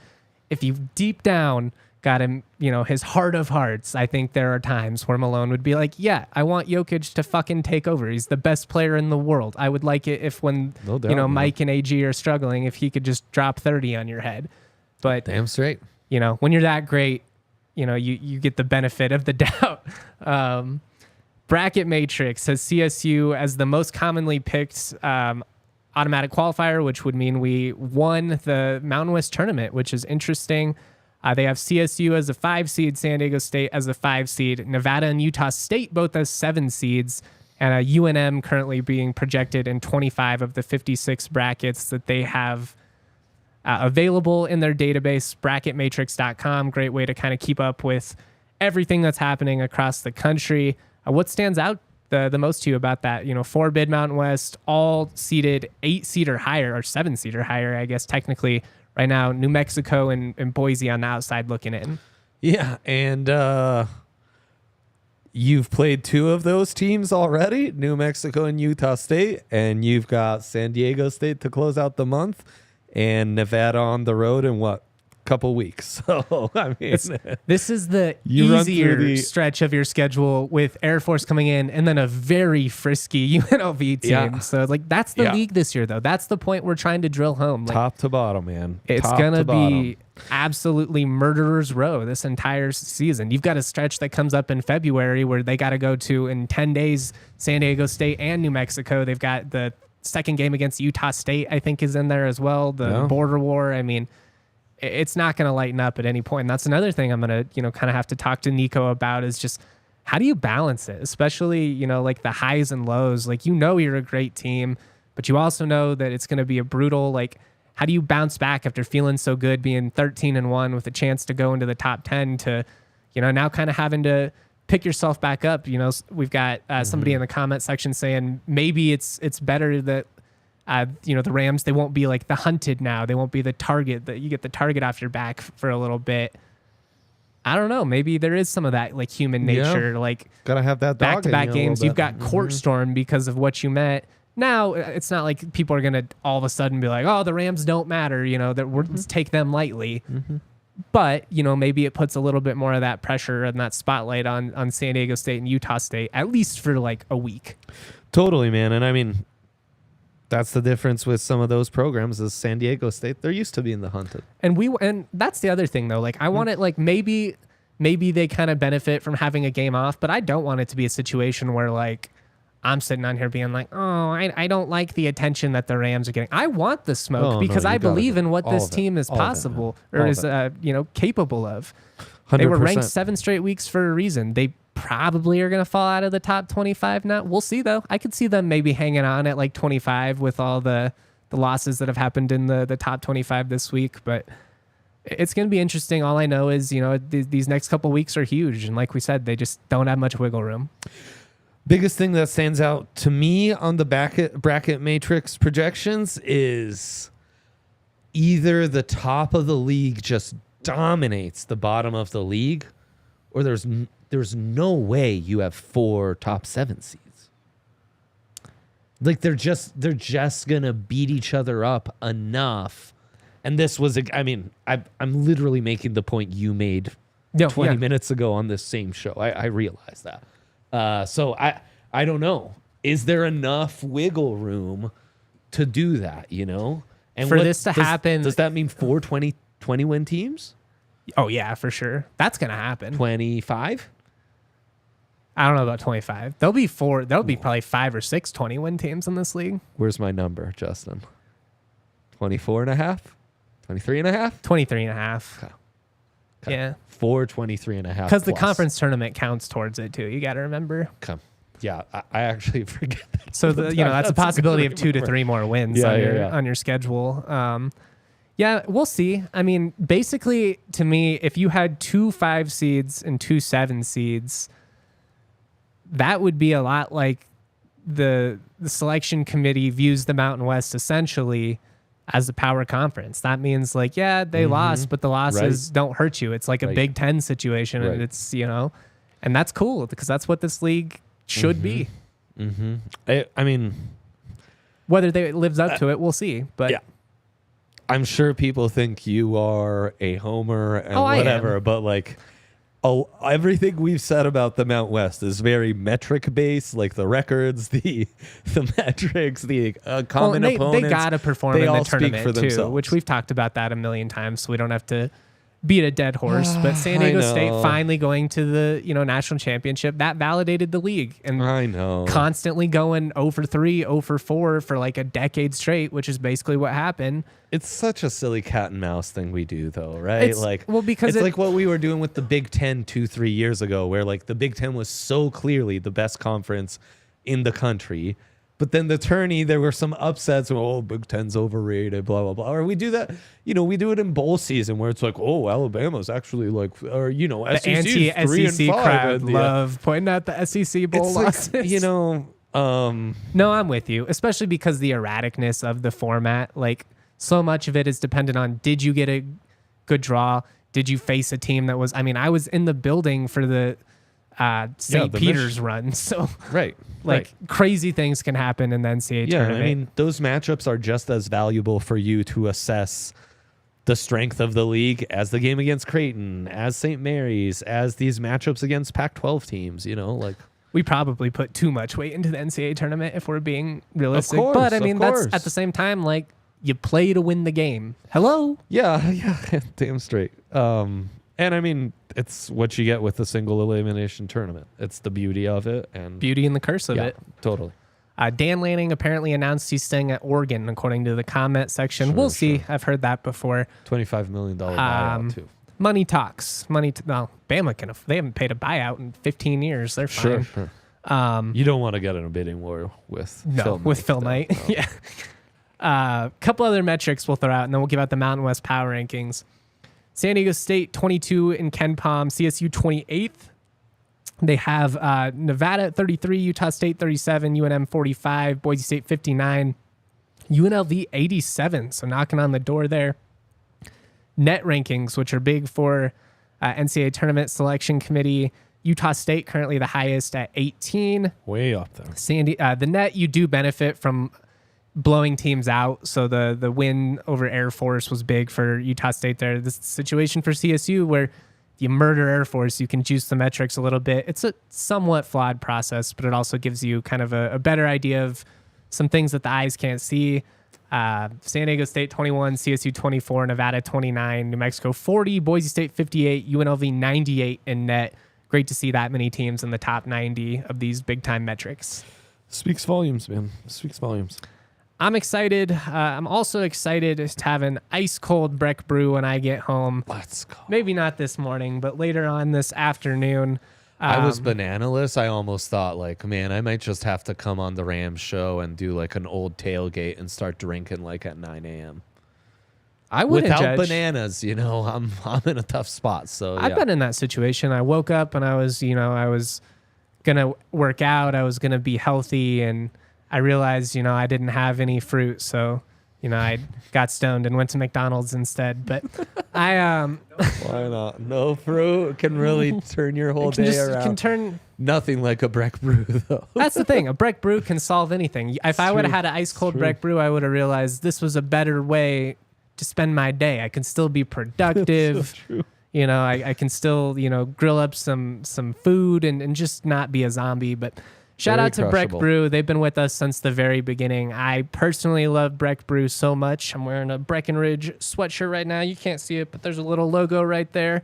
if you deep down got him, his heart of hearts, I think there are times where Malone would be like, yeah, I want Jokic to fucking take over. He's the best player in the world. I would like it if when, No doubt, man. Mike and AG are struggling, if he could just drop 30 on your head. But, Damn straight. when you're that great, you get the benefit of the doubt. Bracket Matrix has CSU as the most commonly picked automatic qualifier, which would mean we won the Mountain West tournament, which is interesting. They have CSU as a 5 seed, San Diego State as a 5 seed, Nevada and Utah State both as 7 seeds, and UNM currently being projected in 25 of the 56 brackets that they have available in their database, bracketmatrix.com. Great way to kind of keep up with everything that's happening across the country. What stands out the most to you about that? 4 bid Mountain West, all seeded 8 seed or higher, or 7 seed or higher, I guess technically right now. New Mexico and Boise on the outside looking in. Yeah, and you've played 2 of those teams already, New Mexico and Utah State, and you've got San Diego State to close out the month, and Nevada on the road in couple weeks. So I mean, this is the You run easier through the- stretch of your schedule with Air Force coming in and then a very frisky UNLV team. Yeah. So that's the Yeah. league this year, though. That's the point we're trying to drill home. top to bottom, man. It's Top going to to bottom. be absolutely murderer's row this entire season. You've got a stretch that comes up in February where they got to go to, in 10 days, San Diego State and New Mexico. They've got the second game against Utah State, I think, is in there as well. The border war. I mean, it's not going to lighten up at any point. And that's another thing I'm going to, kind of have to talk to Nico about is just how do you balance it? Especially, like the highs and lows. Like, you're a great team, but you also know that it's going to be a brutal, like, how do you bounce back after feeling so good, being 13-1 with a chance to go into the top 10 to, now kind of having to pick yourself back up? We've got somebody in the comment section saying maybe it's better that, the Rams, they won't be like the hunted now. They won't be the target, that you get the target off your back for a little bit. I don't know. Maybe there is some of that like human nature, like Gotta have that dog back-to-back in you a games. little You've bit. got court storm because of what you met. Now it's not like people are going to all of a sudden be like, oh, the Rams don't matter. That we're let's take them lightly. But, maybe it puts a little bit more of that pressure and that spotlight on San Diego State and Utah State, at least for like a week. Totally, man. And I mean, that's the difference with some of those programs is San Diego State. They're used to being the hunted. And that's the other thing though. Like I want it like maybe maybe they kind of benefit from having a game off, but I don't want it to be a situation where like I'm sitting on here being like, oh, I don't like the attention that the Rams are getting. I want the smoke because I believe in what this team is possible or is capable of. 100%. They were ranked 7 straight weeks for a reason. They probably are going to fall out of the top 25 now. We'll see, though. I could see them maybe hanging on at like 25 with all the losses that have happened in the top 25 this week. But it's going to be interesting. All I know is, these next couple weeks are huge. And like we said, they just don't have much wiggle room. Biggest thing that stands out to me on the bracket matrix projections is either the top of the league just dominates the bottom of the league, or there's no way you have 4 top 7 seeds. Like they're just gonna beat each other up enough. And this was, I'm literally making the point you made 20 minutes ago on this same show. I realize that. So I don't know. Is there enough wiggle room to do that, And for this to happen, does that mean 4 20 win teams? Oh, yeah, for sure. That's going to happen. 25? I don't know about 25. There'll be probably 5 or 6 20-win teams in this league. Where's my number, Justin? 24 and a half? 23 and a half? 23 and a half. Okay. Yeah. 4 23 and a half. Because the conference tournament counts towards it, too. You got to remember. Okay. Yeah, I actually forget that. So, that's a possibility of 2 to 3 more wins on your schedule. Yeah, we'll see. I mean, basically, to me, if you had 2 5 seeds and 2 7 seeds, that would be a lot like the selection committee views the Mountain West essentially as a power conference. That means like, yeah, they lost, but the losses don't hurt you. It's like a Big Ten situation, and it's, and that's cool because that's what this league should be. I mean, whether it lives up to it, we'll see. But yeah. I'm sure people think you are a homer and whatever, but like everything we've said about the Mount West is very metric based, like the records, the metrics, the common opponents. They got to perform in the tournament too, which we've talked about that a million times, so we don't have to beat a dead horse. But San Diego State finally going to the national championship, that validated the league. And I know constantly going 0 for 3, 0 for 4 for like a decade straight, which is basically what happened. It's such a silly cat and mouse thing we do, though, right? Because it's like what we were doing with the Big Ten 2-3 years ago, where like the Big Ten was so clearly the best conference in the country. But then the tourney, there were some upsets. Big Ten's overrated, blah, blah, blah. Or we do that, we do it in bowl season where it's like, Alabama's actually like, or, the SEC anti-SEC crowd love pointing out the SEC bowl losses. Like, No, I'm with you, especially because the erraticness of the format, like so much of it is dependent on, did you get a good draw? Did you face a team that was, I was in the building for the St. Peter's run. So crazy things can happen in the NCAA tournament. Those matchups are just as valuable for you to assess the strength of the league as the game against Creighton, as St. Mary's, as these matchups against Pac-12 teams, We probably put too much weight into the NCAA tournament if we're being realistic. Of course, but that's at the same time, like, you play to win the game. Hello? Yeah, damn straight. And it's what you get with a single elimination tournament. It's the beauty of it. And beauty and the curse of it. Totally. Dan Lanning apparently announced he's staying at Oregon, according to the comment section. We'll see. I've heard that before. $25 million buyout, too. Money talks. Bama they haven't paid a buyout in 15 years. They're fine. Sure. You don't want to get in a bidding war with Phil Knight. No. Yeah. A couple other metrics we'll throw out, and then we'll give out the Mountain West power rankings. San Diego State 22 in Ken Palm, CSU 28th. They have Nevada at 33, Utah State 37, UNM 45, Boise State 59, UNLV 87, so knocking on the door there. Net rankings, which are big for NCAA Tournament Selection Committee. Utah State currently the highest at 18. Way up there. The net, you do benefit from blowing teams out. So the win over Air Force was big for Utah State there. This situation for CSU where you murder Air Force, you can juice the metrics a little bit. It's a somewhat flawed process, but it also gives you kind of a better idea of some things that the eyes can't see. San Diego State 21, CSU 24, Nevada 29, New Mexico 40, Boise State 58, UNLV 98 in net. Great to see that many teams in the top 90 of these big-time metrics. Speaks volumes, man. Speaks volumes. I'm excited. I'm also excited to have an ice-cold Breck brew when I get home. Let's go. Maybe not this morning, but later on this afternoon. I was banana-less. I almost thought, like, man, I might just have to come on the Rams show and do, like, an old tailgate and start drinking, like, at 9 a.m. I wouldn't Without judge. bananas, you know, I'm in a tough spot. So I've been in that situation. I woke up and I was gonna work out. I was gonna be healthy, and I realized, I didn't have any fruit, so I got stoned and went to McDonald's instead. But I why not? No fruit can really turn your whole day around. Can turn. Nothing like a Breck brew, though. That's the thing. A Breck brew can solve anything. If I would have had an ice cold Breck brew, I would have realized this was a better way to spend my day. I can still be productive. So true. I can still, grill up some food and just not be a zombie. But shout Very out to Breck crushable. Brew. They've been with us since the very beginning. I personally love Breck Brew so much. I'm wearing a Breckenridge sweatshirt right now. You can't see it, but there's a little logo right there.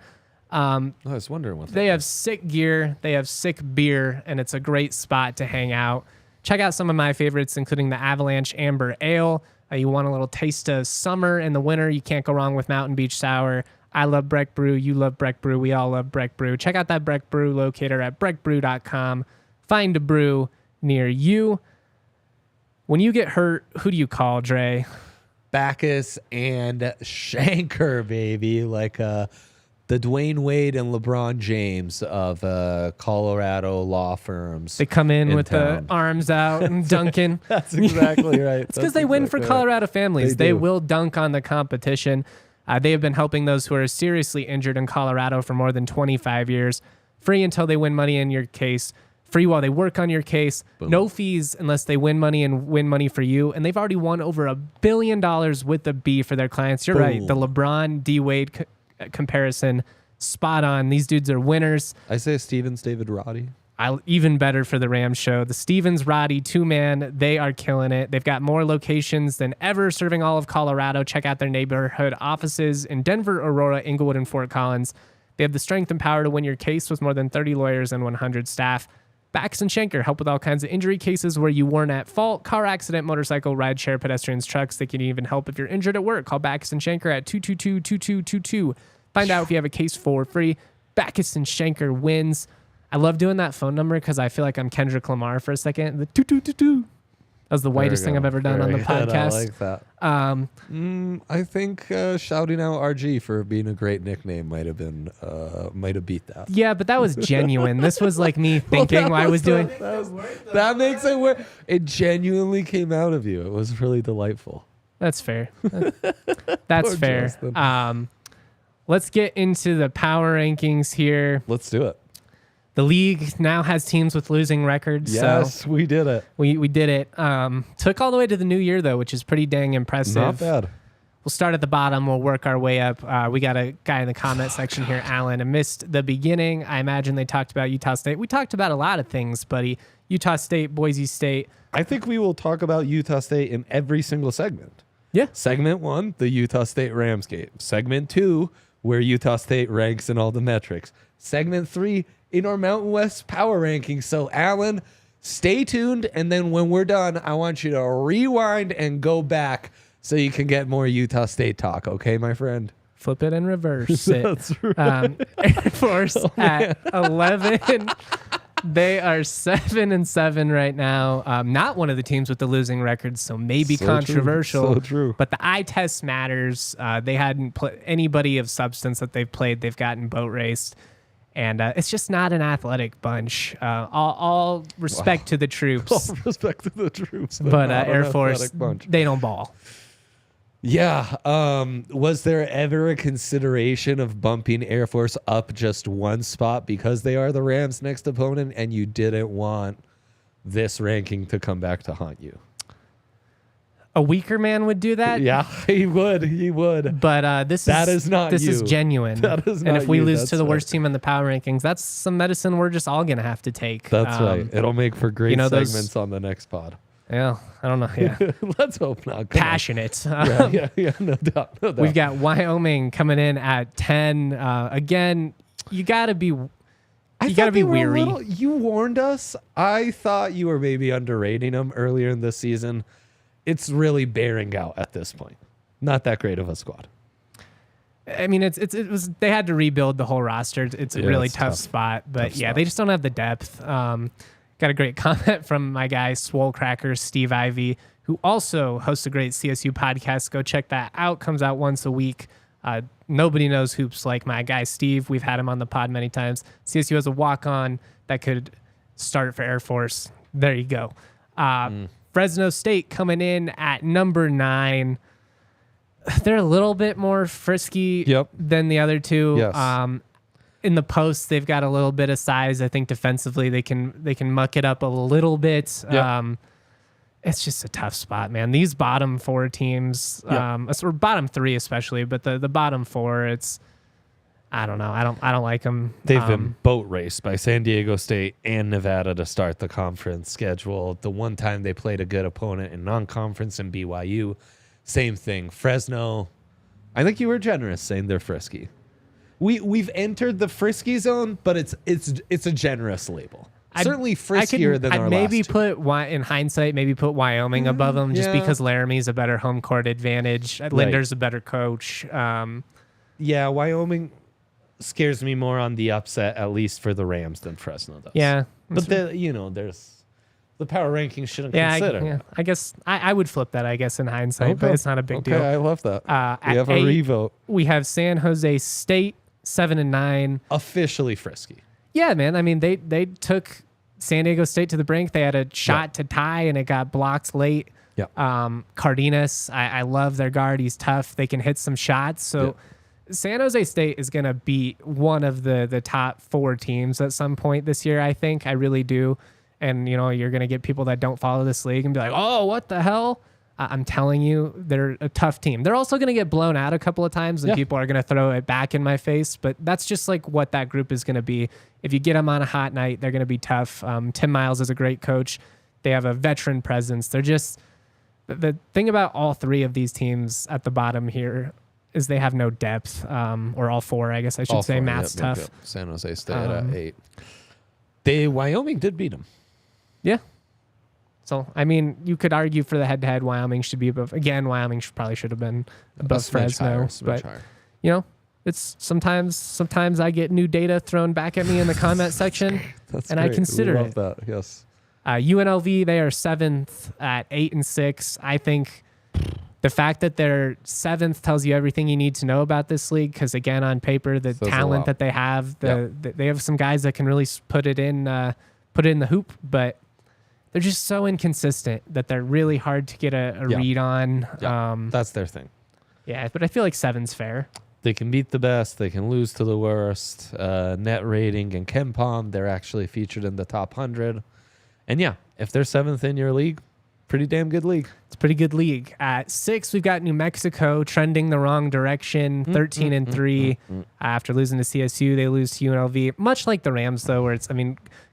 I was wondering what They have sick gear. They have sick beer, and it's a great spot to hang out. Check out some of my favorites, including the Avalanche Amber Ale. You want a little taste of summer in the winter, you can't go wrong with Mountain Beach Sour. I love Breck Brew. You love Breck Brew. We all love Breck Brew. Check out that Breck Brew locator at breckbrew.com. Find a brew near you. When you get hurt, who do you call, Dre? Bacchus and Shanker, baby. Like the Dwayne Wade and LeBron James of Colorado law firms. They come in with town. the arms out and dunking. That's exactly right. It's because they win for Colorado families. They will dunk on the competition. They have been helping those who are seriously injured in Colorado for more than 25 years. Free until they win money in your case. Free while they work on your case. Boom. No fees unless they win money and win money for you. And they've already won over $1 billion with a B for their clients. You're right. The LeBron D Wade comparison, spot on. These dudes are winners. I say Stevens, David Roddy. Even better for the Rams show. The Stevens Roddy 2-man, they are killing it. They've got more locations than ever, serving all of Colorado. Check out their neighborhood offices in Denver, Aurora, Inglewood, and Fort Collins. They have the strength and power to win your case with more than 30 lawyers and 100 staff. Bacchus and Shanker help with all kinds of injury cases where you weren't at fault. Car accident, motorcycle, rideshare, pedestrians, trucks. They can even help if you're injured at work. Call Bacchus and Shanker at 222-2222. Find out if you have a case for free. Bacchus and Shanker wins. I love doing that phone number because I feel like I'm Kendrick Lamar for a second. The 2222. That was the whitest thing I've ever done on the podcast. I like that. I think shouting out RG for being a great nickname might have beat that. Yeah, but that was genuine. This was like me thinking while I was doing. That makes it work. It genuinely came out of you. It was really delightful. That's fair. That's Poor fair. Justin. Let's get into the power rankings here. Let's do it. The league now has teams with losing records. Yes, so we did it. we did it. Took all the way to the new year, though, which is pretty dang impressive. Not bad. We'll start at the bottom. We'll work our way up. We got a guy in the comment section here, Alan. I missed the beginning. I imagine they talked about Utah State. We talked about a lot of things, buddy. Utah State, Boise State. I think we will talk about Utah State in every single segment. Yeah. Segment 1, the Utah State Rams game. Segment 2, where Utah State ranks in all the metrics. Segment 3, in our Mountain West power rankings. So, Alan, stay tuned. And then when we're done, I want you to rewind and go back so you can get more Utah State talk. Okay, my friend? Flip it and reverse it. That's right. Air Force at 11. They are 7-7 right now. Not one of the teams with the losing records, so maybe So controversial. true. So true. But the eye test matters. They hadn't anybody of substance that they've played. They've gotten boat raced. And it's just not an athletic bunch. All respect to the troops. All respect to the troops. But not an Air Force, athletic bunch. they don't ball. Yeah. Was there ever a consideration of bumping Air Force up just one spot because they are the Rams' next opponent and you didn't want this ranking to come back to haunt you? A weaker man would do that. Yeah, he would. But this is you. genuine. That is and not if we you, lose that's to the right. worst team in the power rankings, that's some medicine we're just all gonna have to take. That's right. It'll make for great those- segments on the next pod. Yeah, I don't know. Yeah, Let's hope not. Come on. passionate. Yeah, no doubt. No doubt. We've got Wyoming coming in at 10. Again, you got to be. You got to be weary. You warned us. I thought you were maybe underrating them earlier in the season. It's really bearing out at this point. Not that great of a squad. I mean, it was they had to rebuild the whole roster. It's a really tough spot, but Tough yeah, spot. they just don't have the depth. Got a great comment from my guy Swole Cracker Steve Ivy, who also hosts a great CSU podcast. Go check that out. Comes out once a week. Nobody knows hoops like my guy Steve. We've had him on the pod many times. CSU has a walk-on that could start for Air Force. There you go. Fresno State coming in at number 9. They're a little bit more frisky than the other two. Yes. In the post, they've got a little bit of size. I think defensively they can muck it up a little bit. It's just a tough spot, man. These bottom 4 teams, or bottom 3 especially, but the bottom 4, it's I don't know. I don't like them. They've been boat raced by San Diego State and Nevada to start the conference schedule. The one time they played a good opponent in non-conference in BYU, same thing. Fresno, I think you were generous saying they're frisky. We've entered the frisky zone, but it's a generous label. Certainly friskier than our I'd maybe last two. in hindsight, maybe put Wyoming above them just because Laramie's a better home court advantage. Linder's a better coach. Yeah, Wyoming scares me more on the upset, at least for the Rams, than Fresno does. Yeah. But there's the power rankings shouldn't consider. I guess I would flip that, I guess, in hindsight, but it's not a big deal. I love that. We have a 8, revote. We have San Jose State, 7-9. Officially frisky. Yeah, man. I mean, they took San Diego State to the brink. They had a shot to tie, and it got blocked late. Yeah. Cardenas, I love their guard. He's tough. They can hit some shots. So San Jose State is going to be one of the top 4 teams at some point this year, I think. I really do. And, you're going to get people that don't follow this league and be like, oh, what the hell? I'm telling you, they're a tough team. They're also going to get blown out a couple of times, and people are going to throw it back in my face. But that's just like what that group is going to be. If you get them on a hot night, they're going to be tough. Tim Miles is a great coach. They have a veteran presence. They're just the thing about all 3 of these teams at the bottom here is they have no depth, or all 4, I guess I should say. Math's tough. Yep. San Jose State at 8. Wyoming did beat them. Yeah. So, I mean, you could argue for the head-to-head, Wyoming should be above. Again, Wyoming probably should have been above Fresno. But, it's sometimes I get new data thrown back at me in the comment section, and I consider we love it. that. Yes. UNLV, they are 7th at 8-6. I think the fact that they're 7th tells you everything you need to know about this league because, again, on paper, the talent that they have, they have some guys that can really put it in the hoop, but they're just so inconsistent that they're really hard to get a read on. That's their thing. Yeah, but I feel like 7's fair. They can beat the best. They can lose to the worst. Net rating and KenPom, they're actually featured in the top 100. And if they're 7th in your league, pretty damn good league. It's a pretty good league. At 6, we've got New Mexico trending the wrong direction, 13-3. After losing to CSU, they lose to UNLV. Much like the Rams, though, where it's,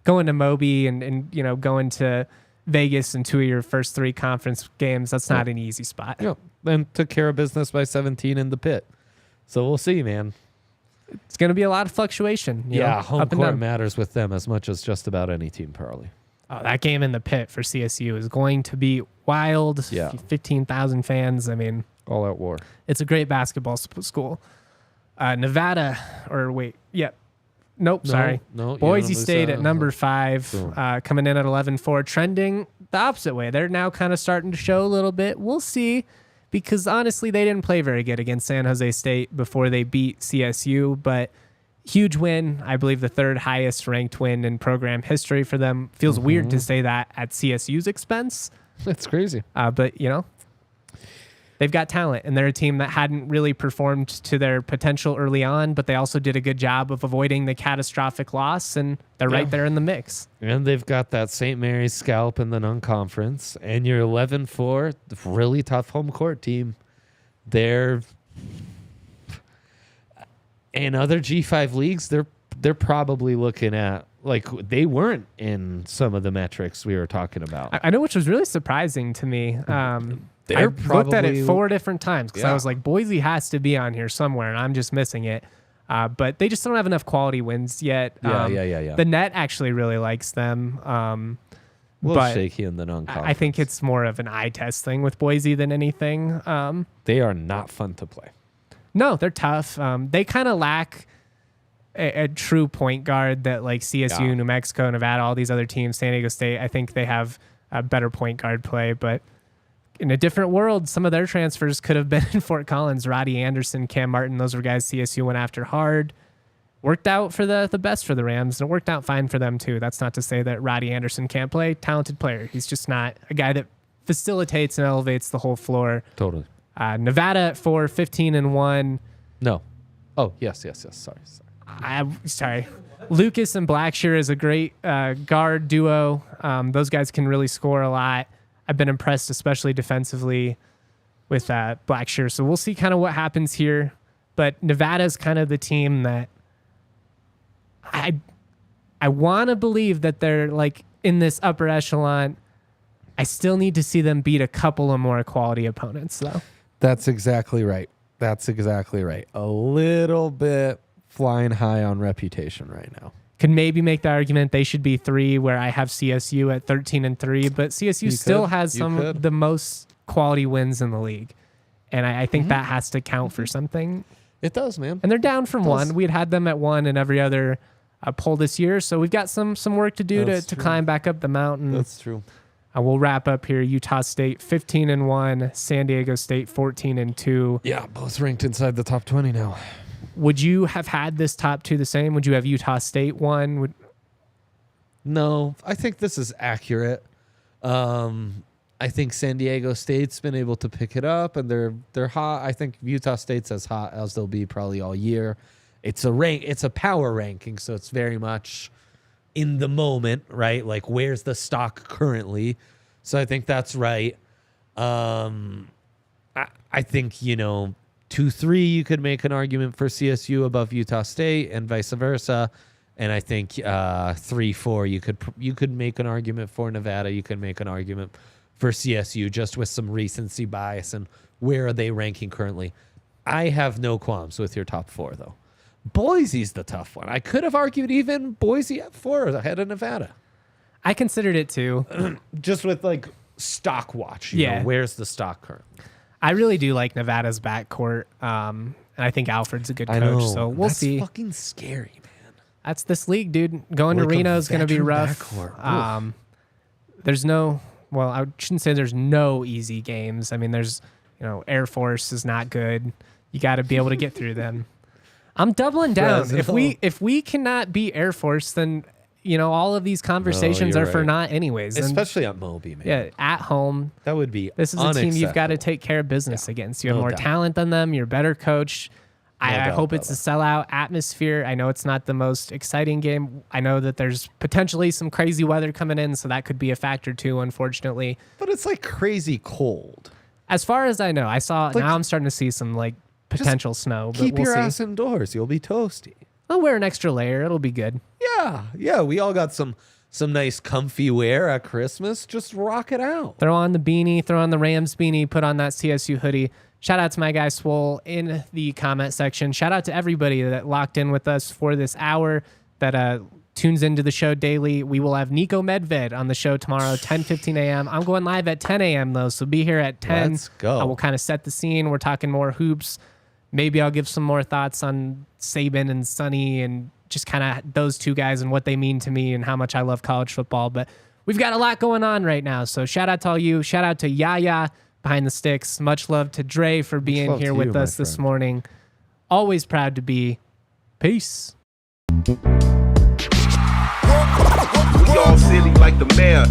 going to Moby and going to Vegas in 2 of your first 3 conference games, that's not an easy spot. Yeah, and took care of business by 17 in the pit. So we'll see, man. It's going to be a lot of fluctuation. Home court matters with them as much as just about any team, probably. Oh, that game in the pit for CSU is going to be wild. Yeah. 15,000 fans. All out war. It's a great basketball school. Nevada, sorry. No, Boise State at number 5, coming in at 11-4, trending the opposite way. They're now kind of starting to show a little bit. We'll see, because honestly, they didn't play very good against San Jose State before they beat CSU, but huge win. I believe the 3rd highest ranked win in program history for them. Feels weird to say that at CSU's expense. That's crazy. But, they've got talent, and they're a team that hadn't really performed to their potential early on, but they also did a good job of avoiding the catastrophic loss, and they're right there in the mix. And they've got that St. Mary's scalp in the non-conference, and you're 11-4, really tough home court team. They're in other G5 leagues, they're they're probably looking at, like, they weren't in some of the metrics we were talking about. I know, which was really surprising to me. I They're looked at it probably- 4 different times because I Yeah. was like, Boise has to be on here somewhere, and I'm just missing it. But they just don't have enough quality wins yet. Yeah. The net actually really likes them. A little but shaky in the non-conference. I think it's more of an eye test thing with Boise than anything. They are not fun to play. No, they're tough. They kind of lack a true point guard that like CSU, Yeah. New Mexico, Nevada, all these other teams, San Diego State. I think they have a better point guard play, but in a different world, some of their transfers could have been in Fort Collins. Roddy Anderson, Cam Martin, those were guys CSU went after hard. Worked out for the best for the Rams, and it worked out fine for them too. That's not to say that Roddy Anderson can't play. Talented player. He's just not a guy that facilitates and elevates the whole floor. Totally. Nevada at 4, 15-1. No. Oh, yes. Sorry. Lucas and Blackshear is a great guard duo. Those guys can really score a lot. I've been impressed, especially defensively, with Blackshear. So we'll see kind of what happens here. But Nevada's kind of the team that I want to believe that they're like in this upper echelon. I still need to see them beat a couple of more quality opponents, though. That's exactly right. A little bit flying high on reputation right now. Could maybe make the argument they should be 3, where I have CSU at 13-3, but CSU still has some of the most quality wins in the league. And I think that has to count for something. It does, man. And they're down from 1. We had them at 1 in every other poll this year, so we've got some work to do to climb back up the mountain. That's true. We'll wrap up here. Utah State 15-1, San Diego State 14-2. Yeah, both ranked inside the top 20 now. Would you have had this top 2 the same? Would you have Utah State 1? No, I think this is accurate. I think San Diego State's been able to pick it up, and they're hot. I think Utah State's as hot as they'll be probably all year. It's a power ranking, so it's very much in the moment, right? Like, where's the stock currently? So I think that's right. I think, 2-3, you could make an argument for CSU above Utah State and vice versa. And I think 3-4, you could make an argument for Nevada. You could make an argument for CSU just with some recency bias and where are they ranking currently. I have no qualms with your top 4, though. Boise's the tough one. I could have argued even Boise at 4 ahead of Nevada. I considered it too. Just with like stock watch. You Yeah. know, where's the stock currently? I really do like Nevada's backcourt, and I think Alfred's a good coach. I know. So we'll That's see. fucking scary, man. That's this league, dude. Going to Like a Reno is going to be veteran rough. backcourt. There's no, well, I shouldn't say there's no easy games. I mean, there's, Air Force is not good. You got to be able to get through them. I'm doubling down. If we cannot beat Air Force, then all of these conversations you're are for right. naught anyways. And, Especially at Moby, man. yeah, at home. That would be This is a team you've got to unacceptable. take care of business against. You have No more doubt. talent than them. You're a better coach. I doubt hope about it's a sellout atmosphere. I know it's not the most exciting game. I know that there's potentially some crazy weather coming in, so that could be a factor too, unfortunately. But it's like crazy cold. As far as I know, I saw Like, now I'm starting to see some like potential snow. But Keep we'll your see. ass indoors. You'll be toasty. I'll wear an extra layer. It'll be good. Yeah. We all got some nice comfy wear at Christmas. Just rock it out. Throw on the beanie, throw on the Rams beanie, put on that CSU hoodie. Shout out to my guy Swole in the comment section. Shout out to everybody that locked in with us for this hour, that tunes into the show daily. We will have Nico Medved on the show tomorrow, 10:15 a.m. I'm going live at 10 a.m. though, so be here at 10. Let's go. I will kind of set the scene. We're talking more hoops. Maybe I'll give some more thoughts on Saban and Sonny and just kind of those two guys and what they mean to me and how much I love college football. But we've got a lot going on right now. So shout out to all you. Shout out to Yaya behind the sticks. Much love to Dre for being love here to with you, my us this friend. morning. Always proud to be. Peace. We all silly like the mayor.